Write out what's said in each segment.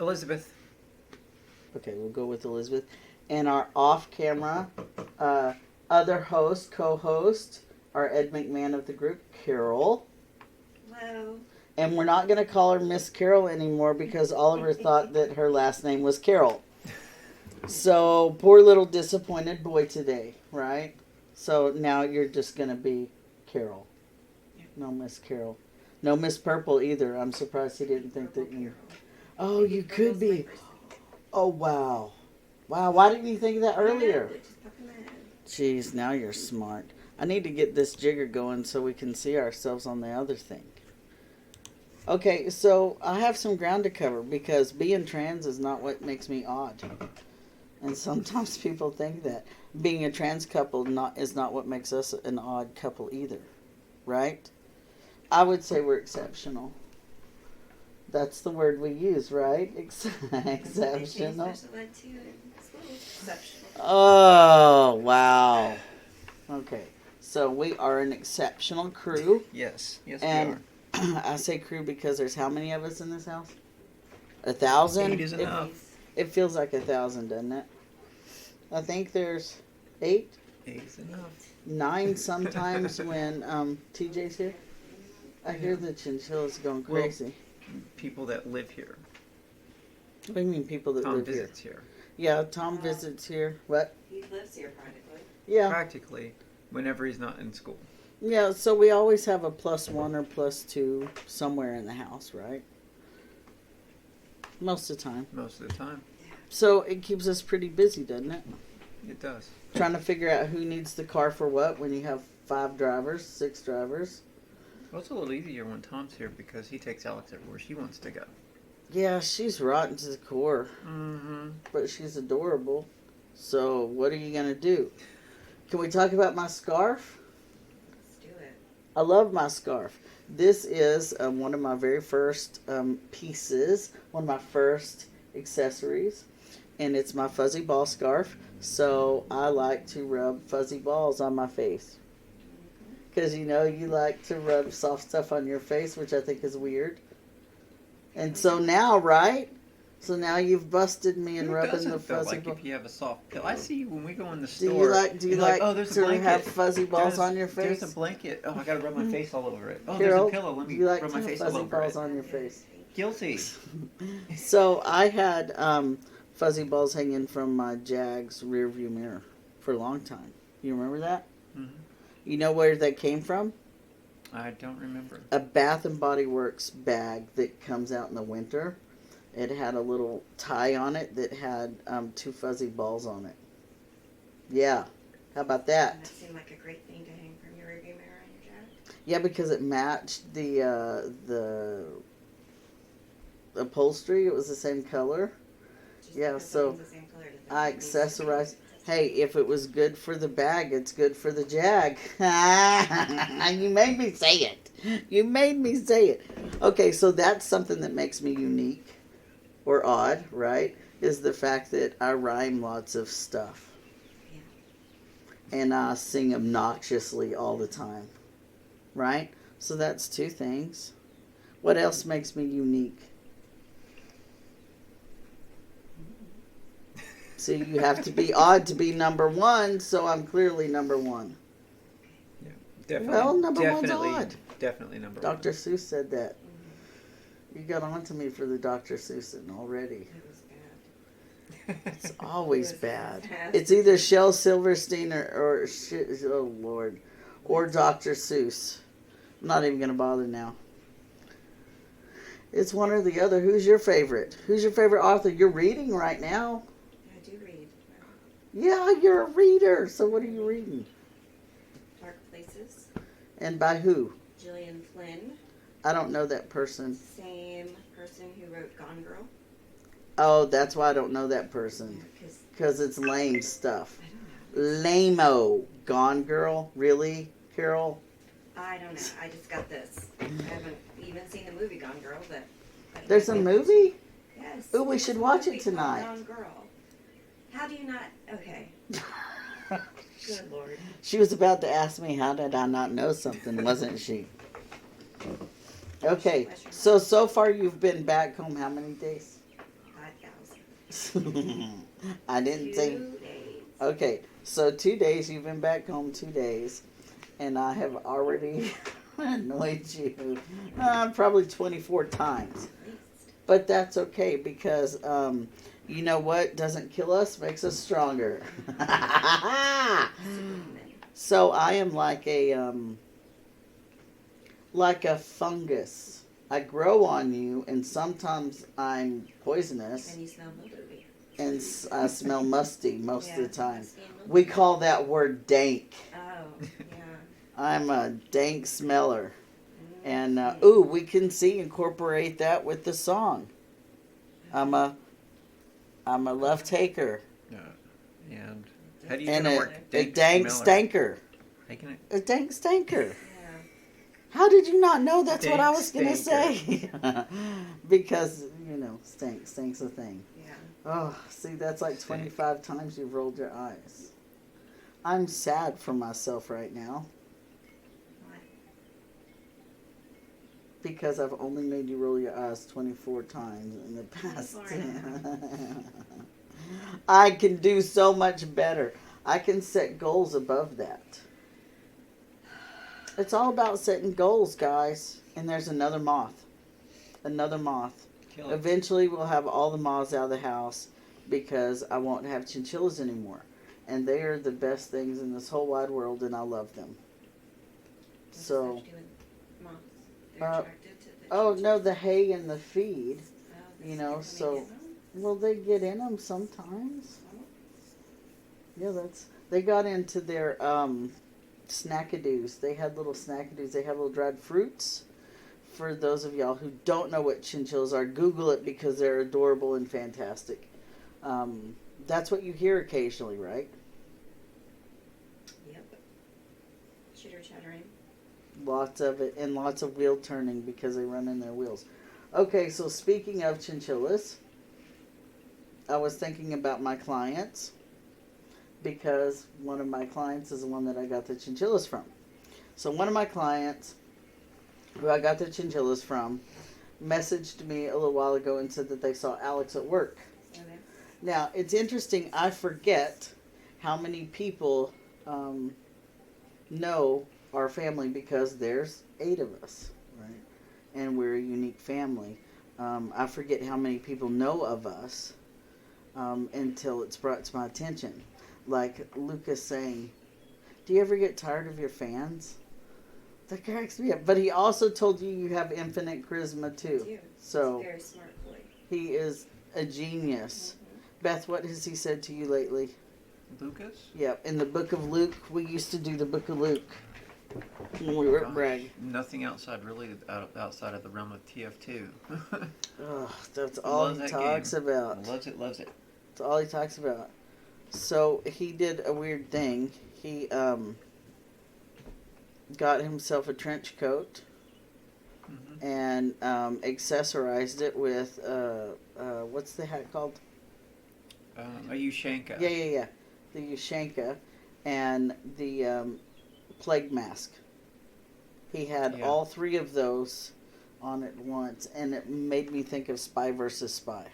Elizabeth. Okay, we'll go with Elizabeth. And our off-camera other host, co-host, our Ed McMahon of the group, Carol. Hello. And we're not going to call her Miss Carol anymore because Oliver thought that her last name was Carol. So, poor little disappointed boy today, right? So now you're just going to be Carol. No Miss Carol. No Miss Purple either. I'm surprised he didn't think that you... Oh, you could be. Oh, wow. Wow, why didn't you think of that earlier? Jeez, now you're smart. I need to get this jigger going so we can see ourselves on the other thing. Okay, so I have some ground to cover because being trans is not what makes me odd. And sometimes people think that being a trans couple is not what makes us an odd couple either. Right? I would say we're exceptional. That's the word we use, right? Exceptional. Oh, wow. Okay. So we are an exceptional crew. Yes. Yes, and we are. I say crew because there's how many of us in this house? 1,000? 8 is enough. It feels like 1,000, doesn't it? I think there's 8. 8 is enough. 9 sometimes when TJ's here. I hear the chinchillas going crazy. Well, people that live here. What do you mean people that Tom live visits here? Yeah, Tom visits here. What? He lives here practically. Yeah. Practically, whenever he's not in school. Yeah, so we always have a +1 or +2 somewhere in the house, right? Most of the time. Most of the time. So it keeps us pretty busy, doesn't it? It does. Trying to figure out who needs the car for what when you have 5 drivers, 6 drivers. Well, it's a little easier when Tom's here because he takes Alex everywhere she wants to go. Yeah, she's rotten to the core. Mm-hmm. But she's adorable. So what are you going to do? Can we talk about my scarf? Let's do it. I love my scarf. This is one of my very first pieces, one of my first accessories, and it's my fuzzy ball scarf. So I like to rub fuzzy balls on my face. Because, you know, you like to rub soft stuff on your face, which I think is weird. And so now, right? So now you've busted me in rubbing the fuzzy like ball. if you have a soft pill. I see you when we go in the Do store. you like oh, there's a to blanket. have fuzzy balls on your face? There's a blanket. Oh, I gotta rub my face all over it. Oh, Carol, there's a pillow. Let me do you like rub to my have face all fuzzy over balls it. on your face? Guilty. So I had fuzzy balls hanging from my Jag's rear view mirror for a long time. You remember that? Mm-hmm. You know where that came from? I don't remember. A Bath and Body Works bag that comes out in the winter. It had a little tie on it that had 2 fuzzy balls on it. Yeah. How about that? And that seemed like a great thing to hang from your rearview mirror on your Jag. Yeah, because it matched the upholstery. It was the same color. Just Yeah, because so it was the same color doesn't I mean it needs to be accessorized. consistent. Hey, if it was good for the bag, it's good for the Jag. You made me say it. You made me say it. Okay, so that's something that makes me unique or odd, right? Is the fact that I rhyme lots of stuff. Yeah. And I sing obnoxiously all the time. Right? So that's 2 things. What else makes me unique? See, you have to be odd to be number 1, so I'm clearly number 1. Yeah, definitely. Well, number one's odd. Definitely number Dr. 1. Seuss said that. You got on to me for the Dr. Seussing already. It was bad. It's always It was bad. bad. It's either Shel Silverstein or oh Lord, or Dr. Seuss. I'm not even going to bother now. It's one or the other. Who's your favorite? Who's your favorite author? You're reading right now. I do read. Yeah, you're a reader. So what are you reading? Dark Places. And by who? Gillian Flynn. I don't know that person. Same person who wrote Gone Girl. Oh, that's why I don't know that person. Because Because it's lame stuff. I don't know. Lame-o. Gone Girl? Really, Carol? I don't know. I just got this. I haven't even seen the movie Gone Girl, but I don't There's a know. movie? Yes. Ooh, we should watch it It's a movie called tonight. Gone Girl. How do you not? Okay. Good Lord. She was about to ask me, how did I not know something, wasn't she? Okay, so far you've been back home how many days? 5,000. I didn't say. 2 days. Okay, so 2 days, you've been back home 2 days, and I have already annoyed you probably 24 times. At least. But that's okay because you know what doesn't kill us makes us stronger. So I am like a fungus. I grow on you, and sometimes I'm poisonous, And you smell mildewy. and I smell musty most of the time. musty and mildewy. We call that word dank. Oh, yeah. I'm a dank smeller. And Mhm. we can incorporate that with the song. I'm a left taker And how do you and gonna a work dank smeller? stanker. How you gonna- A dank stanker. Yeah. How did you not know that's what I Dank was gonna say? Because stink's a thing. Yeah. Oh, see, that's like Stink. 25 times you've rolled your eyes. I'm sad for myself right now. Why? Because I've only made you roll your eyes 24 times in the past. 24. I can do so much better. I can set goals above that. It's all about setting goals, guys. And there's another moth. Another moth. Kill it. Eventually we'll have all the moths out of the house because I won't have chinchillas anymore. And they are the best things in this whole wide world, and I love them. What's So, that to do with moths? They're attracted to the oh no, chinchillas? the hay and the feed. Oh, you that's know, different so- mechanism? Well, they get in them sometimes. Yeah, they got into their snackadoos. They had little snackadoos. They had little dried fruits. For those of y'all who don't know what chinchillas are, Google it because they're adorable and fantastic. That's what you hear occasionally, right? Yep. Chitter chattering. Lots of it, and lots of wheel turning because they run in their wheels. Okay, so speaking of chinchillas, I was thinking about my clients because one of my clients is the one that I got the chinchillas from. So one of my clients, who I got the chinchillas from, messaged me a little while ago and said that they saw Alex at work. Okay. Now, it's interesting, I forget how many people know our family because there's 8 of us, right? And we're a unique family. I forget how many people know of us until it's brought to my attention. Like Lucas saying, do you ever get tired of your fans? That cracks me up. But he also told you have infinite charisma too. I do. So He's a very smart boy. he is a genius. Mhm. Beth, what has he said to you lately? Lucas? Yeah, in the book of Luke, we used to do the book of Luke when we were at Gosh, Bragg. Nothing outside of the realm of TF2. Oh, that's all Loves he that talks game. about. Loves it, loves it. That's all he talks about. So he did a weird thing. He got himself a trench coat Hmm. and accessorized it with what's the hat called? A Ushanka. Yeah. The Ushanka and the plague mask. He had Yeah. all 3 of those on at once, and it made me think of Spy versus Spy.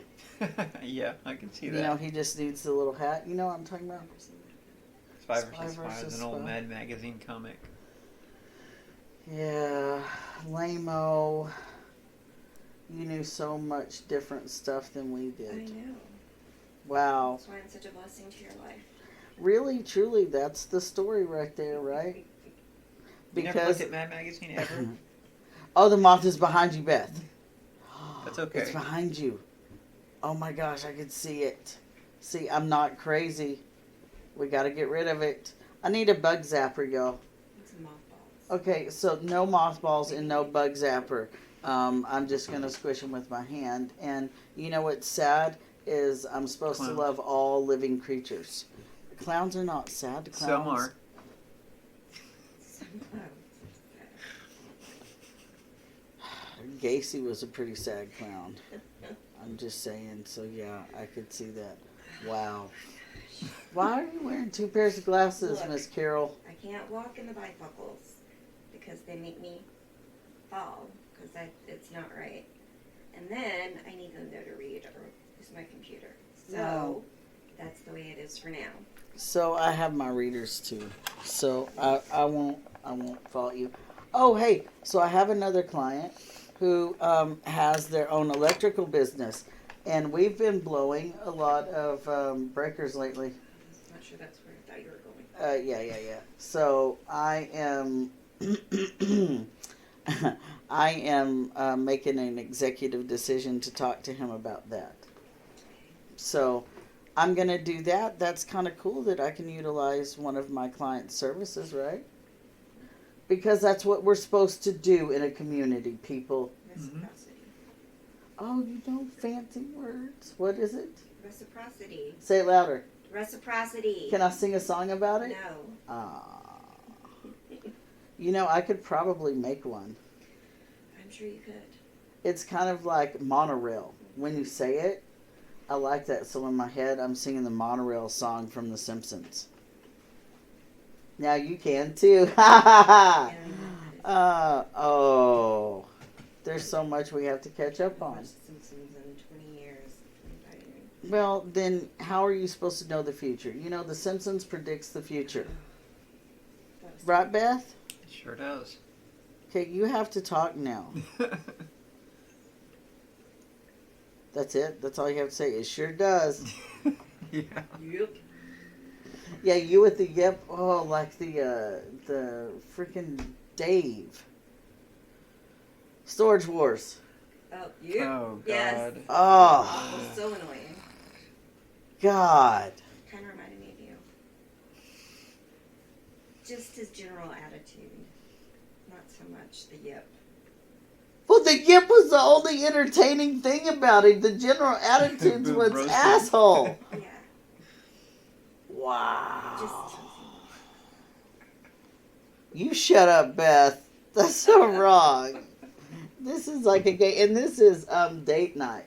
Yeah, I can see You that. know, he just needs the little hat. You know what I'm talking about? Spy Spy vs. Spy is versus an old Spy. Mad Magazine comic. Yeah, lame-o. You knew so much different stuff than we I did. know. Wow. That's why I'm such a blessing to your life. Really, truly, that's the story right there, right? You never looked at Mad Magazine ever? Oh, the moth is behind you, Beth. That's okay. It's behind you. Oh my gosh, I could see it. See, I'm not crazy. We got to get rid of it. I need a bug zapper, y'all. It's mothballs. Okay, so no mothballs and no bug zapper. I'm just going to squish them with my hand. And you know what's sad is I'm supposed Clowns. to love all living creatures. Clowns are not sad. Clowns, Some are. Some clowns. Gacy was a pretty sad clown. I'm just saying. So yeah, I could see that. Wow. Why are you wearing 2 pairs of glasses, Look. Miss Carol? I can't walk in the bifocals because they make me fall because it's not right. And then I need them there to read or use my So No. that's the way it is for now. So I have my readers too. So I won't fault you. Oh hey, so I have another client who has their own electrical business, and we've been blowing a lot of breakers lately. I'm not sure that's where I thought you were going. Yeah. So I am I am making an executive decision to talk to him about that. So I'm going to do that. That's kind of cool that I can utilize one of my client's services, right? Because that's what we're supposed to do in a community, people. Reciprocity. Oh, you know fancy words. What is it? Reciprocity. Say it louder. Reciprocity. Can I sing a song about it? No. You know, I could probably make one. I'm sure you could. It's kind of like monorail. When you say it, I like that. So in my head, I'm singing the monorail song from The Simpsons. Now you can too. Oh, there's so much we have to catch up on. Simpsons in 20 years. 25 years. Well, then how are you supposed to know the future? You know, The Simpsons predicts the future. Right, Beth? It sure does. Okay, you have to talk now. That's it? That's all you have to say? It sure does. Yeah. Yep. Yeah, you with the yep. Oh, like the freaking Dave. Storage Wars. Oh, yep. Oh, God. Yes. Oh, Oh, so annoying. God. Kind of reminded me of you. Just his general attitude. Not so much the yip. Well, the yip was the only entertaining thing about him. The general attitudes was Roasted. asshole. Yeah. Wow. Just You shut up, Beth. That's so wrong. This is like a gay, and this is date night.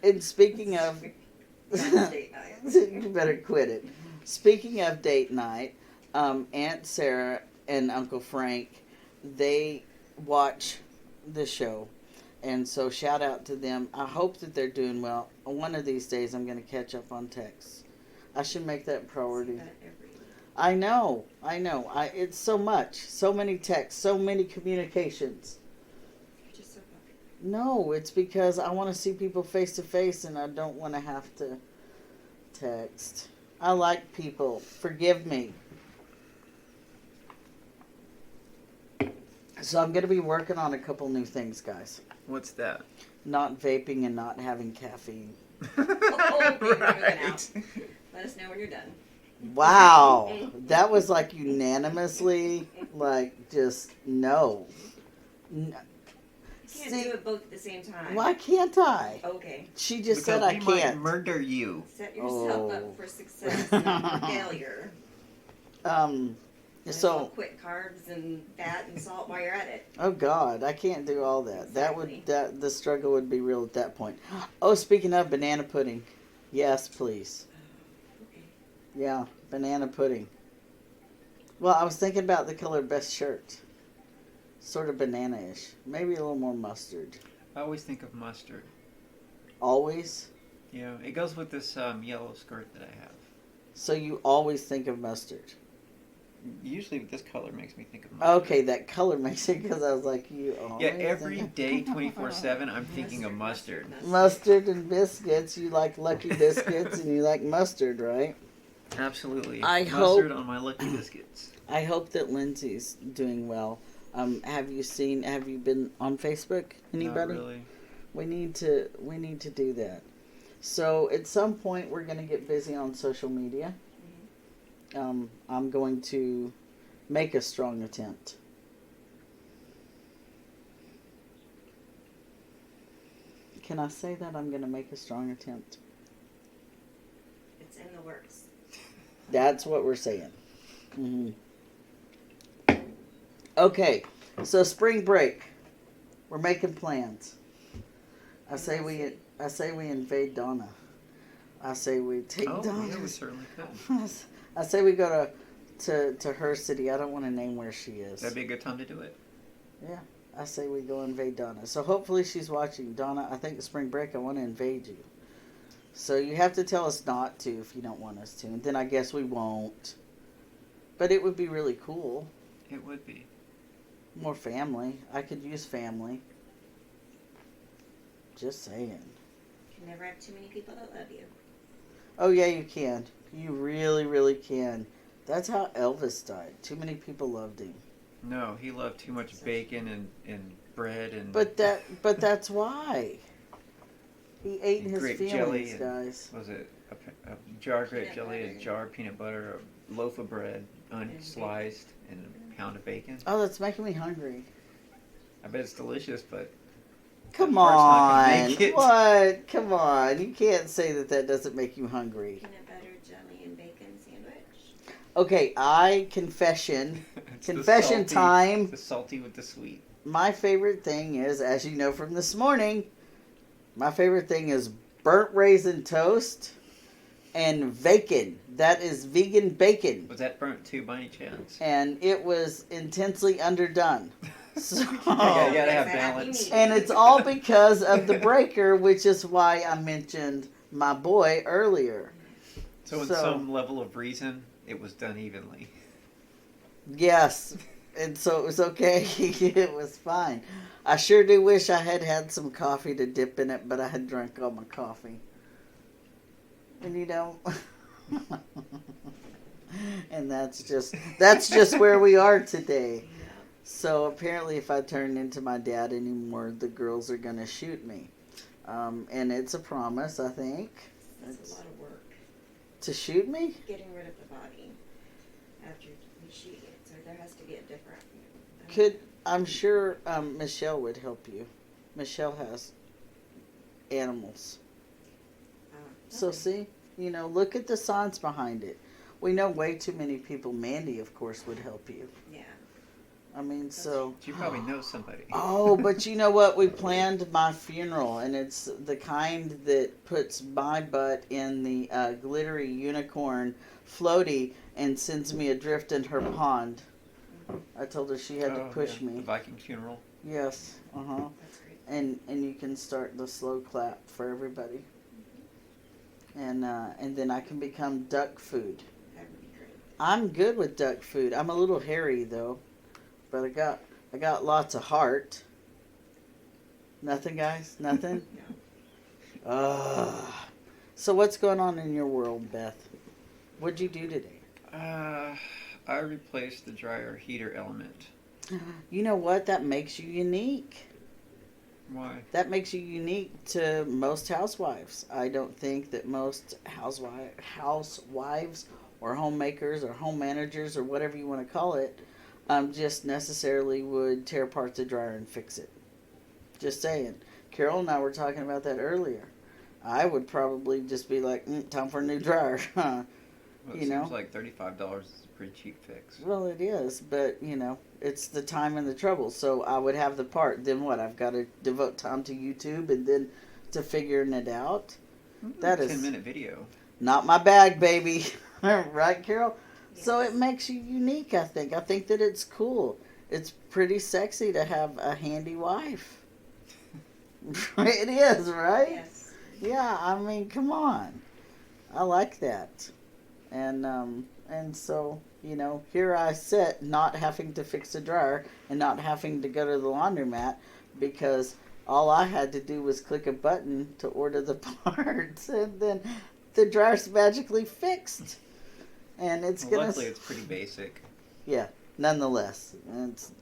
And speaking of, date night. you better quit it. Speaking of date night, Aunt Sarah and Uncle Frank, they watch the show, and so shout out to them. I hope that they're doing well. One of these days, I'm going to catch up on texts. I should make that priority. That every week. I know. It's so much, so many texts, so many communications. You're just so popular. No, it's because I want to see people face to face, and I don't want to have to text. I like people. Forgive me. So I'm going to be working on a couple new things, guys. What's that? Not vaping and not having caffeine. Oh, we're moving out. Right. Let us know when you're done. Wow. That was like unanimously, like, just no. You can't do it both at the same time. Why can't I? Okay. She just Because said I we might can't. murder you. Set yourself Oh. up for success, not for failure. And So, don't quit carbs and fat and salt while you're at it. oh God, I can't do all that. Exactly. The struggle would be real at that point. Oh, speaking of banana pudding, yes, please. Okay. Yeah, banana pudding. Well, I was thinking about the color best shirt. Sort of banana-ish. Maybe a little more mustard. I always think of mustard. Always? Yeah, it goes with this yellow skirt that I have. So you always think of mustard. Usually this color makes me think of mustard. Okay, that color makes it, because I was like, you always Yeah, every think day, 24/7, I'm thinking of mustard. Mustard and biscuits. You like Lucky Biscuits and you like mustard, right? Absolutely. I Mustard hope- on my Lucky Biscuits. I hope that Lindsay's doing well. Have you been on Facebook? Anybody? Not really. We need to do that. So at some point we're going to get busy on social media. I'm going to make a strong attempt. Can I say that I'm going to make a strong attempt? It's in the works. That's what we're saying. Okay, so spring break. We're making plans. I say we invade Donna. I say we take Oh, Donna. yeah, we certainly could. I say we go to her city. I don't want to name where she is. That'd be a good time to do it. Yeah, I say we go invade Donna. So hopefully she's watching. Donna, I think spring break I want to invade you. So you have to tell us not to if you don't want us to, and then I guess we won't. But it would be really cool. It would be. More family. I could use family. Just saying. You can never have too many people that love you. Oh yeah, you can. You really, really can. That's how Elvis died. Too many people loved him. No, he loved too much bacon and bread and But that's why. He ate his grape feelings, jelly guys. was it a jar of grape Peanut jelly, a butter. jar of peanut butter, a loaf of bread, unsliced, and a pound of bacon? Oh, that's making me hungry. I bet it's delicious, but Come That part's not gonna on. make it. What? Come on. You can't say that doesn't make you hungry. Peanut butter, jelly, and bacon sandwich. Okay, confession. it's the Confession salty- time. The salty with the sweet. My favorite thing is, as you know from this morning, my favorite thing is burnt raisin toast and bacon. That is vegan bacon. Was that burnt too by any chance? And it was intensely underdone. So, Yeah, you gotta have Yes, I balance. you and it's all because of the breaker, which is why I mentioned my boy earlier. So in So- some level of reason, it was done evenly. Yes, and so it was okay. It was fine. I sure do wish I had had some coffee to dip in it, but I had drank all my coffee. And you know, and that's just where we are today. So apparently, if I turn into my dad anymore, the girls are gonna shoot me. And it's a promise, I think, That's a lot of work. to shoot me. Getting rid of the body after we shoot it. So there has to be a different. I'm sure Michelle would help you. Michelle has animals. So okay. see, look at the science behind it. We know way too many people. Mandy, of course, would help you. Yeah. I mean, so. You probably know somebody. Oh, but you know what? We planned my funeral, and it's the kind that puts my butt in the glittery unicorn floaty and sends me adrift in her pond. I told her she had to push The me. Viking funeral. Yes, That's great. and you can start the slow clap for everybody. And then I can become duck food. That would be great. I'm good with duck food. I'm a little hairy though, but I got lots of heart. Nothing, guys. Nothing. No. So what's going on in your world, Beth? What'd you do today? I replaced the dryer heater element. You know what? That makes you unique. Why? That makes you unique to most housewives. I don't think that most housewives or homemakers or home managers or whatever you want to call it, just necessarily would tear apart the dryer and fix it. Just saying. Carol and I were talking about that earlier. I would probably just be like, time for a new dryer. Well, it You know? seems like $35 is a pretty cheap fix. Well, it is, but, it's the time and the trouble. So I would have the part. Then what? I've got to devote time to YouTube and then to figuring it out. That is 10-minute video. not my bag, baby. Right, Carol? So it makes you unique, I think. I think that it's cool. It's pretty sexy to have a handy wife. It is, right? Yes. Yeah, I mean, come on. I like that. And so, here I sit not having to fix a dryer and not having to go to the laundromat because all I had to do was click a button to order the parts and then the dryer's magically fixed. And it's Well, gonna. luckily, it's pretty basic. Yeah, nonetheless. It's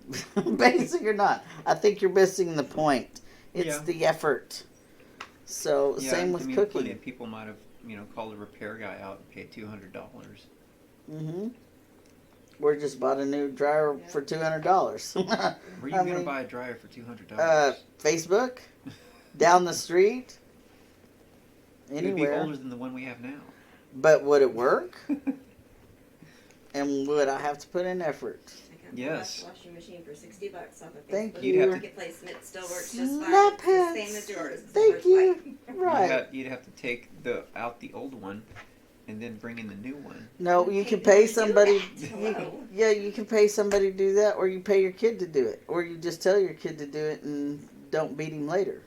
basic or not. I think you're missing the point. It's Yeah. the effort. So, Yeah, same with Plenty cooking. of people might have, called a repair guy out and paid $200. Mm-hmm. We just bought a new dryer for $200. Where are you I going to mean, buy a dryer for $200? Facebook, down the street, It would be anywhere. older than the one we have now. But would it work? And would I have to put in effort? I got Yes. the washing machine for $60 off of Facebook. Thank You'd have to- Marketplace, and it still works just fine. Snap It's the hands. same as yours. It's Thank worth you. like- Right. You'd have to take out the old one and then bring in the new one. No, you Okay, can don't pay do somebody. that. Hello. You can pay somebody to do that, or you pay your kid to do it, or you just tell your kid to do it and don't beat him later.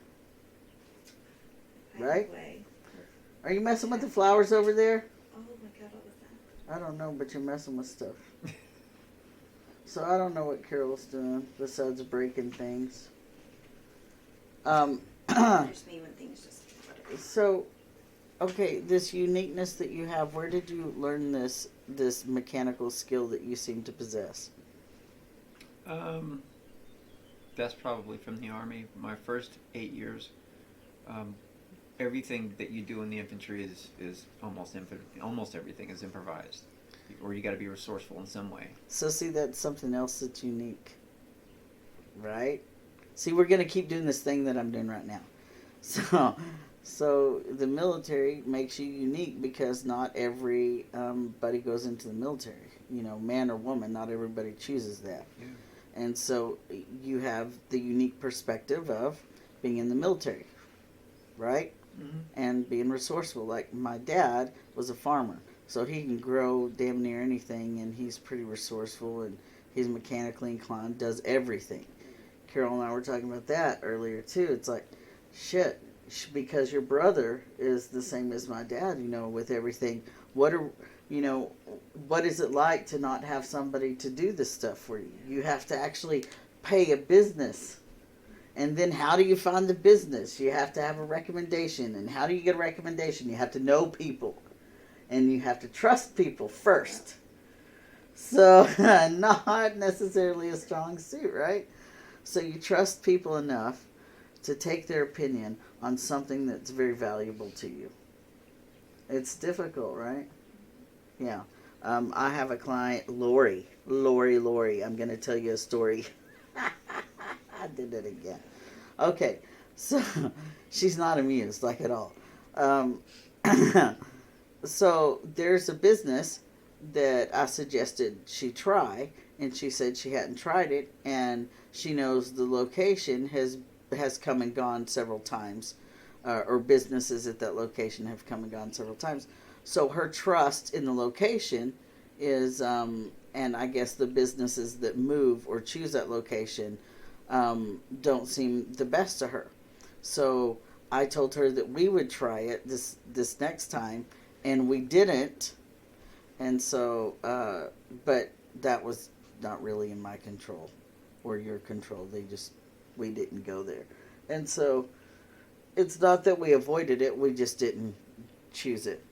Either Right? way. Are you messing with the flowers over there? Oh my God, what was that? I don't know, but you're messing with stuff. So I don't know what Carol's doing besides breaking things. Just me when things just. So, okay, this uniqueness that you have, where did you learn this mechanical skill that you seem to possess? That's probably from the Army. My first 8 years, everything that you do in the infantry is almost everything is improvised, or you got to be resourceful in some way. So see, that's something else that's unique, right? See, we're gonna keep doing this thing that I'm doing right now. So the military makes you unique because not every buddy goes into the military. You know, man or woman, not everybody chooses that. Yeah. And so you have the unique perspective of being in the military, right? Mm-hmm. And being resourceful. Like my dad was a farmer, so he can grow damn near anything, and he's pretty resourceful, and he's mechanically inclined, does everything. Carol and I were talking about that earlier too. It's like, shit, because your brother is the same as my dad, you know, with everything. What is it like to not have somebody to do this stuff for you? You have to actually pay a business. And then how do you find the business? You have to have a recommendation. And how do you get a recommendation? You have to know people. And you have to trust people first. So, not necessarily a strong suit, right? So you trust people enough to take their opinion on something that's very valuable to you. It's difficult, right? Yeah. I have a client, Lori. I'm going to tell you a story. I did it again. Okay, so she's not amused, like at all. So there's a business that I suggested she try, and she said she hadn't tried it, and she knows the location has come and gone several times, or businesses at that location have come and gone several times. So her trust in the location is, and I guess the businesses that move or choose that location don't seem the best to her. So I told her that we would try it this next time, and we didn't. And so, but that was not really in my control or your control. We didn't go there. And so it's not that we avoided it, we just didn't choose it.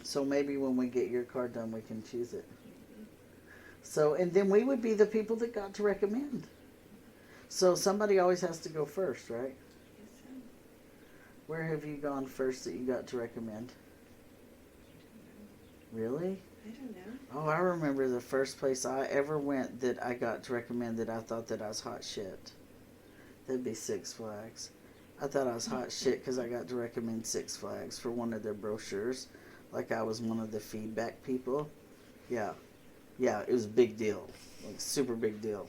So maybe when we get your car done, we can choose it. So, and then we would be the people that got to recommend. So somebody always has to go first, right? Yes, sir. Where have you gone first that you got to recommend? Really? I don't know. Oh, I remember the first place I ever went that I got to recommend that I thought that I was hot shit. That'd be Six Flags. I thought I was hot shit because I got to recommend Six Flags for one of their brochures. Like I was one of the feedback people. Yeah. Yeah, it was a big deal. Like super big deal.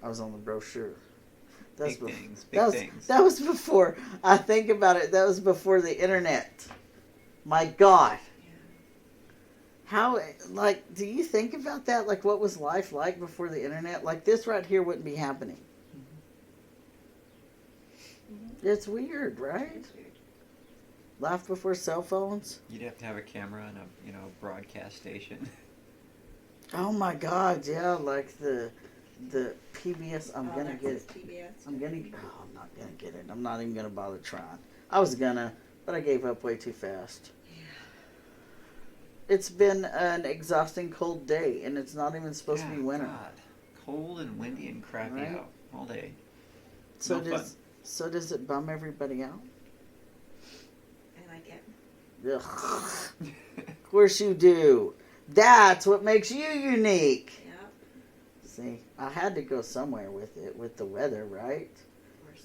I was on the brochure. Big things. That was before, I think about it, that was before the internet. My God. How, like, do you think about that? Like, what was life like before the internet? Like, this right here wouldn't be happening. Mm-hmm. It's weird, right? It's weird. Life before cell phones? You'd have to have a camera and a broadcast station. Oh my God, yeah, like the PBS. I'm gonna get it. PBS. I'm not gonna get it. I'm not even gonna bother trying. I was gonna, but I gave up way too fast. Yeah. It's been an exhausting cold day, and it's not even supposed to be winter. God. Cold and windy and crappy Right? out all day. So No fun. So does it bum everybody out? I like it. Ugh. Of course you do. That's what makes you unique. Yeah. See, I had to go somewhere with it, with the weather, right? Of course.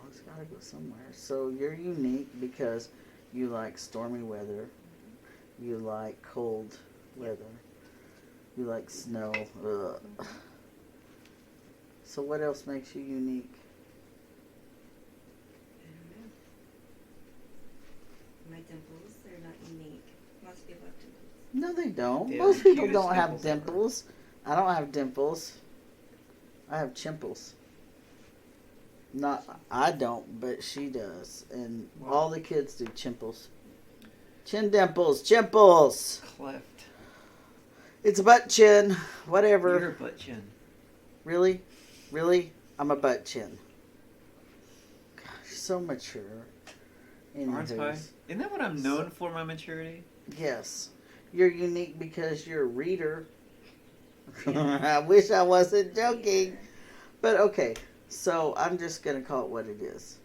Always gotta go somewhere. So you're unique because you like stormy weather, you like cold weather, you like snow. Ugh. So what else makes you unique? I don't know. My dimples, they're not unique. Most people have dimples. No, they don't. They Most have the people cutest don't have dimples ever. dimples. I don't have dimples. I have chimples. Not, I don't, but she does. And Wow. all the kids do chimples. Chin dimples, chimples. Cleft. It's a butt chin, You're whatever. a butt chin. Really? Really? I'm a butt chin. Gosh, so mature. Aren't I? Anyways, Isn't that what I'm known for, my maturity? yes. You're unique because you're a reader. I wish I wasn't joking. But okay, so I'm just going to call it what it is.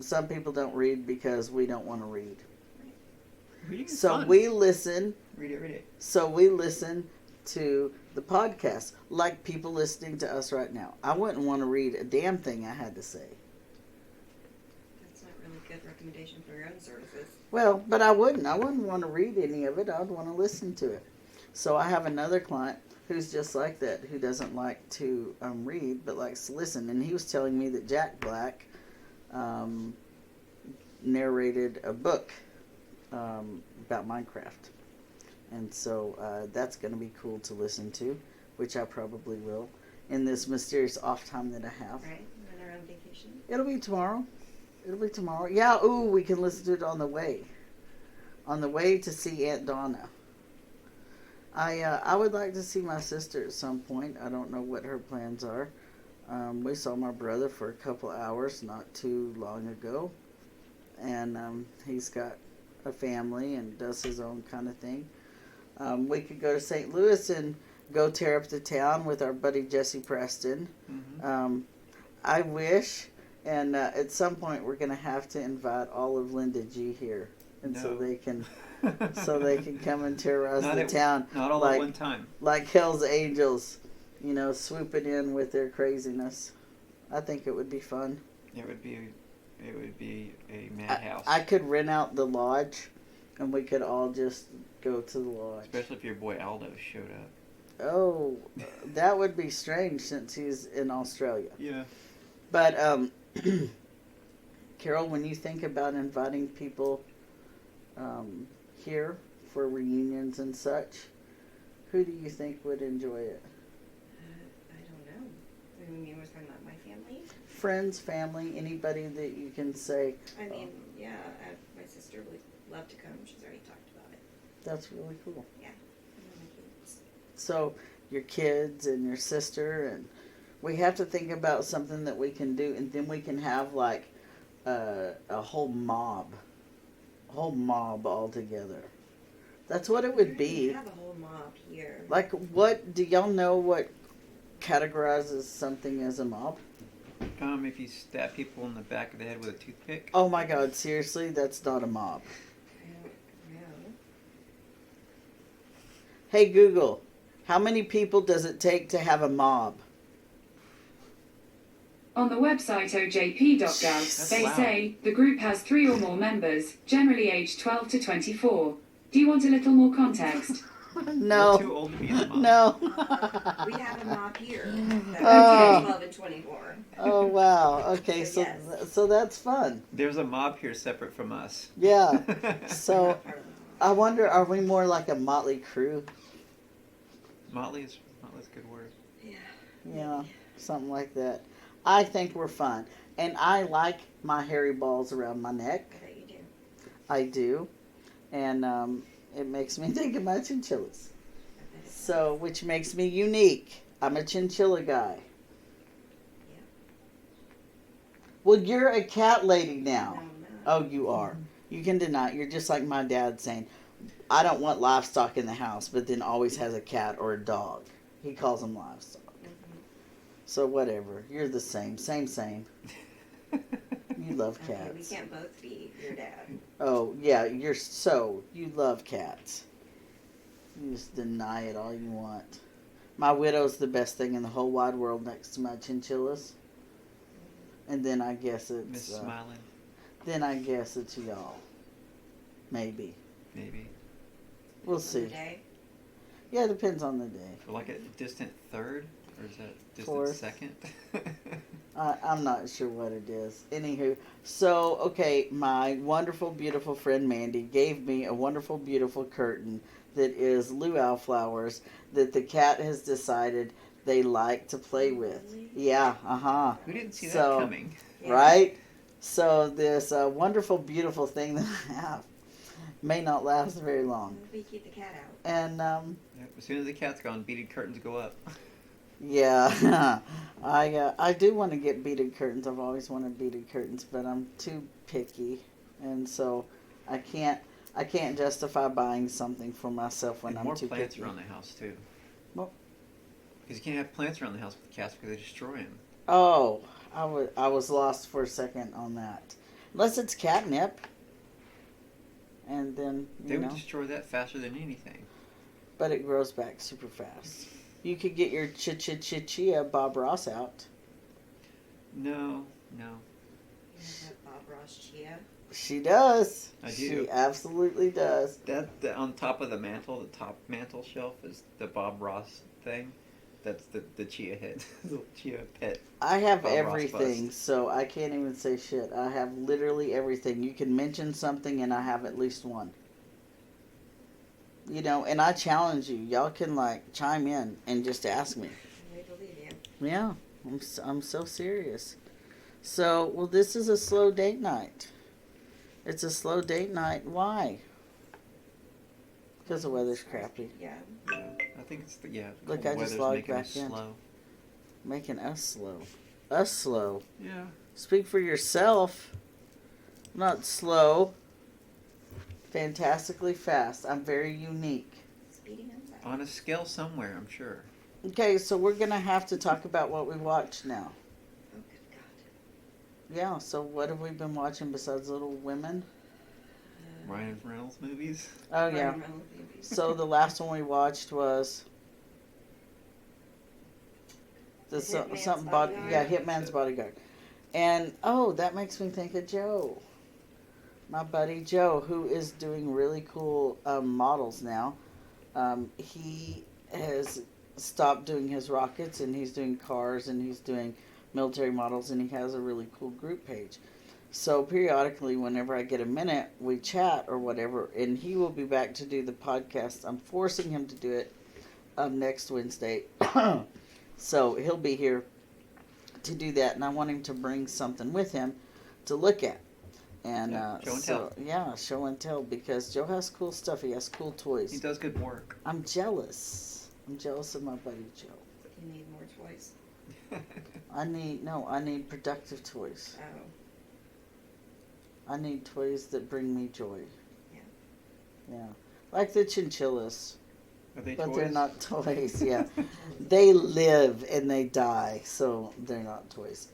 Some people don't read because we don't want to read. Reading is So fun. we listen. Read it. So we listen to the podcast like people listening to us right now. I wouldn't want to read a damn thing I had to say. That's not really good recommendation for your own services. Well, but I wouldn't. I wouldn't want to read any of it. I'd want to listen to it. So I have another client who's just like that, who doesn't like to read but likes to listen. And he was telling me that Jack Black narrated a book about Minecraft. And so that's going to be cool to listen to, which I probably will in this mysterious off time that I have. Right? When they're on vacation. It'll be tomorrow. It'll be tomorrow. Yeah, ooh, we can listen to it on the way. On the way to see Aunt Donna. I would like to see my sister at some point. I don't know what her plans are. We saw my brother for a couple hours not too long ago. And he's got a family and does his own kind of thing. We could go to St. Louis and go tear up the town with our buddy Jesse Preston. Mm-hmm. I wish, and at some point we're going to have to invite all of Linda G here, and so they can come and terrorize the town. Not all at one time. Like Hell's Angels, swooping in with their craziness. I think it would be fun. It would be a madhouse. I could rent out the lodge, and we could all just go to the lodge. Especially if your boy Aldo showed up. Oh, that would be strange since he's in Australia. Yeah. But, Carol, when you think about inviting people here for reunions and such, who do you think would enjoy it? I don't know. I mean, we're talking about my family? Friends, family, anybody that you can say. I mean, yeah, my sister would love to come. She's already talked about it. That's really cool. Yeah. And then my kids. So, your kids and your sister, and we have to think about something that we can do, and then we can have like a whole mob all together. That's what it would be. We have a whole mob here. Like, what do y'all know? What categorizes something as a mob? If you stab people in the back of the head with a toothpick. Oh my God! Seriously, that's not a mob. I don't know. Hey Google, how many people does it take to have a mob? On the website ojp.gov, That's they loud. say the group has 3 or more members, generally aged 12 to 24. Do you want a little more context? No. You're too old to be in the mob. No. We have a mob here. That Oh. 12 and 24. Oh wow. Okay, So so yes. so that's fun. There's a mob here separate from us. Yeah. We're So not part of the mob. I wonder, are we more like a motley crew? Motley's a good word. Yeah. Yeah, something like that. I think we're fun, and I like my hairy balls around my neck. I bet you do. I do, and it makes me think of my chinchillas. I bet it's So, which makes me unique. I'm a chinchilla guy. Yeah. Well, you're a cat lady No, now. I'm not. Oh, you are. You can deny it. You're just like my dad saying, I don't want livestock in the house, but then always has a cat or a dog. He calls them livestock. Mhm. So whatever. You're the same. Same. You love Okay, we cats. can't both be your dad. Oh, yeah, you love cats. You just deny it all you want. My widow's the best thing in the whole wide world next to my chinchillas. And then I guess Miss it's Smiling, y'all. Maybe. maybe. We'll On the see. day. Yeah, it depends on the day. For like a distant third, or is that distant Fourth. second? I'm not sure what it is. Anywho, so, okay, my wonderful, beautiful friend Mandy gave me a wonderful, beautiful curtain that is luau flowers that the cat has decided they like to play with. Really? Yeah, uh-huh. Who didn't see So- that coming? Yeah. Right? So this wonderful, beautiful thing that I have may not last very long. We keep the cat out. And Yep, as soon as the cat's gone, beaded curtains go up. yeah, I do want to get beaded curtains. I've always wanted beaded curtains, but I'm too picky, and so I can't justify buying something for myself when And I'm more too plants picky. around the house too. Well- Because you can't have plants around the house with cats because they destroy them. Oh, I was lost for a second on that. Unless it's catnip, and then They you would know, destroy that faster than anything. but it grows back super fast. You could get your chia Bob Ross out. No. You have that Bob Ross chia. She does. I do. She absolutely does. That on top of the mantle, the top mantle shelf is the Bob Ross thing. That's the chia head, the chia pet. I have Bob Ross everything, bust. so I can't even say shit. I have literally everything. You can mention something, and I have at least one. You know, and I challenge you. Y'all can like chime in and just ask me. We believe you. Yeah, I'm so serious. So, well, this is a slow date night. It's a slow date night. Why? Because the weather's crappy. Yeah. Yeah, I think it's the Look, cold I just weather's logged making back us in. slow. Making us slow. Us slow. Yeah. Speak for yourself. I'm not slow. Fantastically fast. I'm very unique. Speeding up. On a scale somewhere, I'm sure. Okay, so we're going to have to talk about what we watched now. Oh, good God. Yeah, so what have we been watching besides Little Women? Ryan Reynolds movies. Oh, yeah. Ryan Reynolds movies. So the last one we watched was Hitman's Bodyguard? Hitman's Bodyguard. And oh, that makes me think of Joe, my buddy Joe, who is doing really cool models now. He has stopped doing his rockets, and he's doing cars, and he's doing military models, and he has a really cool group page. So periodically, whenever I get a minute, we chat or whatever, and he will be back to do the podcast. I'm forcing him to do it next Wednesday. So he'll be here to do that, and I want him to bring something with him to look at. And Yeah, show and so, tell. yeah, show and tell, because Joe has cool stuff. He has cool He toys. does good work. I'm jealous. I'm jealous of my buddy Joe. You need more toys. I need productive toys. Oh. I need toys that bring me joy. Yeah. Yeah. Like the chinchillas. Are they But toys? they're not toys, yeah. They live and they die, so they're not toys.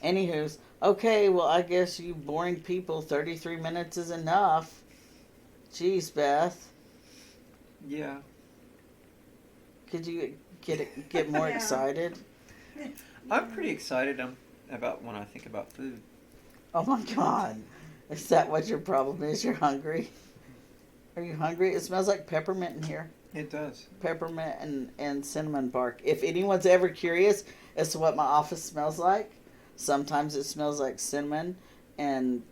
Anywho's, okay, well, I guess you boring people, 33 minutes is enough. Jeez, Beth. Yeah. Could you get more Yeah. excited? I'm pretty excited about when I think about food. Oh my God. Is that what your problem is? You're hungry? Are you hungry? It smells like peppermint in here. It does. Peppermint and cinnamon bark. If anyone's ever curious as to what my office smells like, sometimes it smells like cinnamon and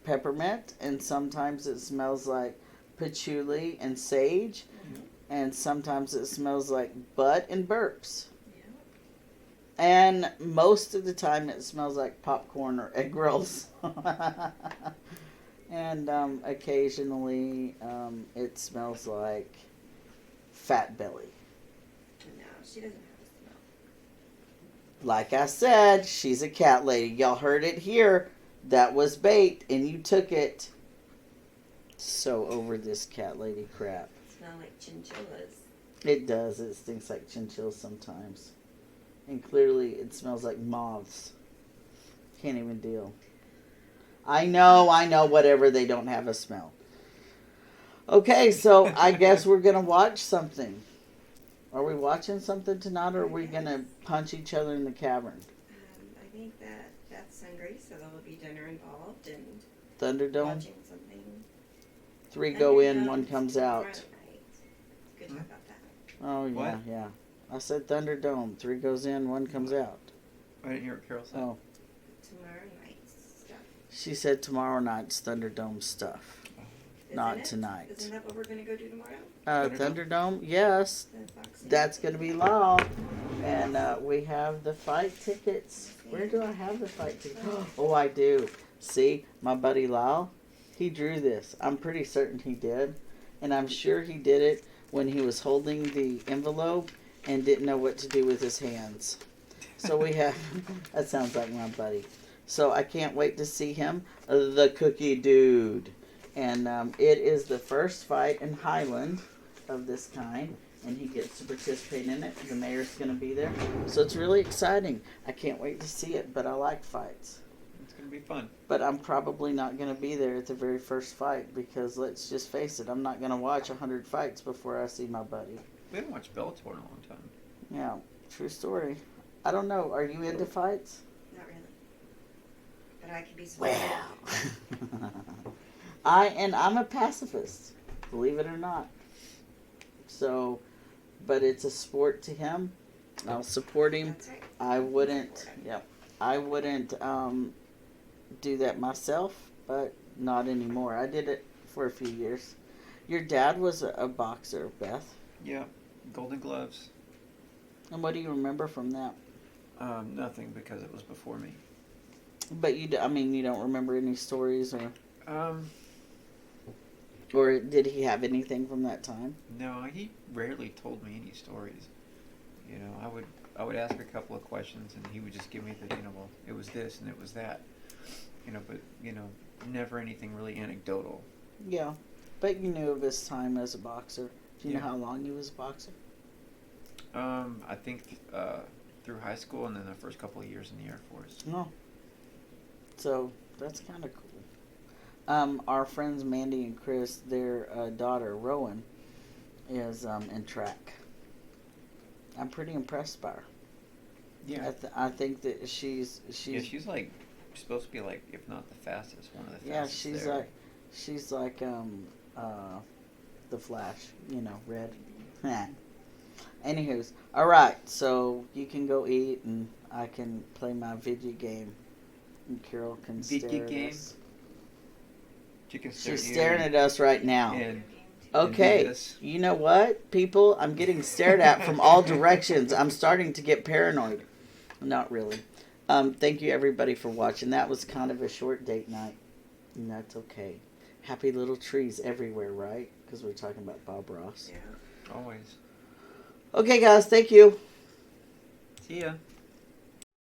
peppermint, and sometimes it smells like patchouli and sage, and sometimes it smells like butt and burps. And most of the time it smells like popcorn or egg rolls. And occasionally it smells like fat belly. No, she doesn't have a smell. Like I said, she's a cat lady. Y'all heard it here. That was bait, and you took it. So over this cat lady crap. Smell like chinchillas. It does. It stinks like chinchillas sometimes. And clearly it smells like moths. Can't even deal. I know, whatever, they don't have a smell. Okay, so I guess we're going to watch something. Are we watching something tonight, or are we going to punch each other in the cavern? I think that Beth's hungry, so there will be dinner involved and Thunderdome? watching something. 3 go in, Thunderdome 1 comes tomorrow out. night. Good talk about that. Oh, yeah, What? yeah. I said Thunderdome. 3 goes in, 1 comes out. I didn't hear what Carol said. Oh, Tomorrow night's stuff. she said tomorrow night's Thunderdome stuff. not it? tonight. Isn't that what we're gonna go do tomorrow? Thunderdome, yes. The boxing? That's going to be loud. And we have the fight tickets. Where do I have the fight tickets? Oh, I do. See, my buddy Lyle, he drew this. I'm pretty certain he did. And I'm sure he did it when he was holding the envelope and didn't know what to do with his hands. So we have, that sounds like my buddy. So I can't wait to see him, the Cookie Dude. And it is the first fight in Highland of this kind. And he gets to participate in it. The mayor's going to be there. So it's really exciting. I can't wait to see it, but I like fights. It's going to be fun. But I'm probably not going to be there at the very first fight because let's just face it, I'm not going to watch 100 fights before I see my buddy. We haven't watched Bellator in a long time. Yeah, true story. I don't know. Are you into fights? Not really. But I can be supportive. Well, I'm a pacifist, believe it or not. So, but it's a sport to him. I'll support him. That's right. I wouldn't do that myself, but not anymore. I did it for a few years. Your dad was a boxer, Beth. Yeah, Golden Gloves. And what do you remember from that? Nothing because it was before me. But you don't remember any stories or did he have anything from that time? No, he rarely told me any stories. You know, I would ask a couple of questions and he would just give me the, well, it was this and it was that. But never anything really anecdotal. Yeah, but you knew of his time as a boxer. Do you know Yeah. how long he was a boxer? I think through high school and then the first couple of years in the Air Force. No. So that's kind of cool. Our friends Mandy and Chris, their daughter Rowan, is in track. I'm pretty impressed by her. Yeah. I think that she's She's like supposed to be like, if not the fastest, one of the yeah, fastest. she's like the Flash, red. Anywho's, all right. So you can go eat, and I can play my video game, and Carol can Video stare game? at us. She can stare She's at you staring at us right now. and Okay, do this. you know what, people? I'm getting stared at from all directions. I'm starting to get paranoid. Not really. Thank you, everybody, for watching. That was kind of a short date night, and that's okay. Happy little trees everywhere, right? Because we're talking about Bob Ross. Yeah. Always. Okay, guys, thank you. See ya.